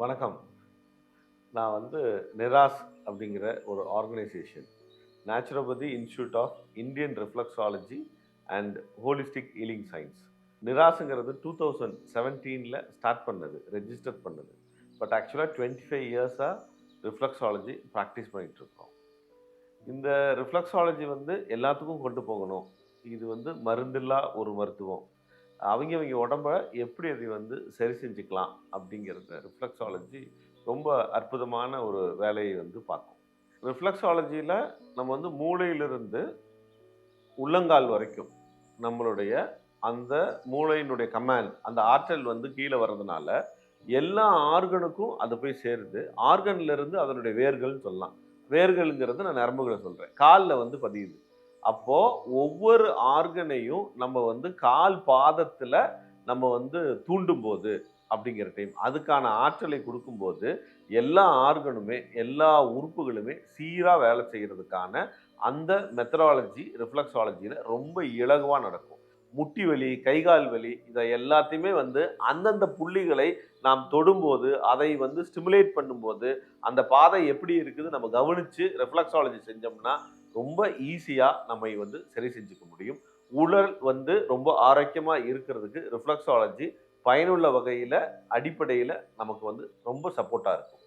வணக்கம். நான் நிராஸ் அப்படிங்கிற ஒரு organisation, naturopathy institute of Indian reflexology and holistic healing science. நிராஸுங்கிறது 2017ல் ஸ்டார்ட் பண்ணது, ரெஜிஸ்டர் பண்ணது. பட் ஆக்சுவலாக 25 இயர்ஸாக ரிஃப்ளெக்ஸாலஜி ப்ராக்டிஸ் பண்ணிகிட்டு இருக்கோம். இந்த ரிஃப்ளெக்ஸாலஜி எல்லாத்துக்கும் கொண்டு போகணும். இது மருந்தில்லா ஒரு மருத்துவம். அவங்க உடம்ப எப்படி அதை சரி செஞ்சுக்கலாம் அப்படிங்கிறத ரிஃப்ளெக்ஸாலஜி ரொம்ப அற்புதமான ஒரு வேலையை பார்க்கும். ரிஃப்ளெக்ஸாலஜியில் நம்ம மூளையிலிருந்து உள்ளங்கால் வரைக்கும் நம்மளுடைய அந்த மூளையினுடைய கமாண்ட், அந்த ஆற்றல் கீழே வர்றதுனால எல்லா ஆர்கனுக்கும் அது போய் சேருது. ஆர்கன்ல இருந்து அதனுடைய வேர்கள்னு சொல்லலாம். வேர்கள்ங்கிறது நான் நரம்புகளை சொல்கிறேன், காலில் பதியுது. அப்போ ஒவ்வொரு ஆர்கனையும் நம்ம கால் பாதத்துல நம்ம தூண்டும் போது அப்படிங்கிற டைம் அதுக்கான ஆற்றலை கொடுக்கும்போது எல்லா ஆர்கனுமே எல்லா உறுப்புகளுமே சீரா வேலை செய்யறதுக்கான அந்த மெத்தடாலஜி ரிஃப்ளெக்ஸாலஜியில ரொம்ப இலகுவா நடக்கும். முட்டி வலி, கைகால் வலி, இதை எல்லாத்தையுமே அந்தந்த புள்ளிகளை நாம் தொடும்போது அதை ஸ்டிமுலேட் பண்ணும்போது அந்த பாதை எப்படி இருக்குது நம்ம கவனிச்சு ரிஃப்ளெக்ஸாலஜி செஞ்சோம்னா ரொம்ப ஈஸியா நம்மை சரி செஞ்சுக்க முடியும். உடல் ரொம்ப ஆரோக்கியமா இருக்கிறதுக்கு ரிஃப்ளெக்ஸாலஜி பயனுள்ள வகையில அடிப்படையில நமக்கு ரொம்ப சப்போர்ட்டா இருக்கும்.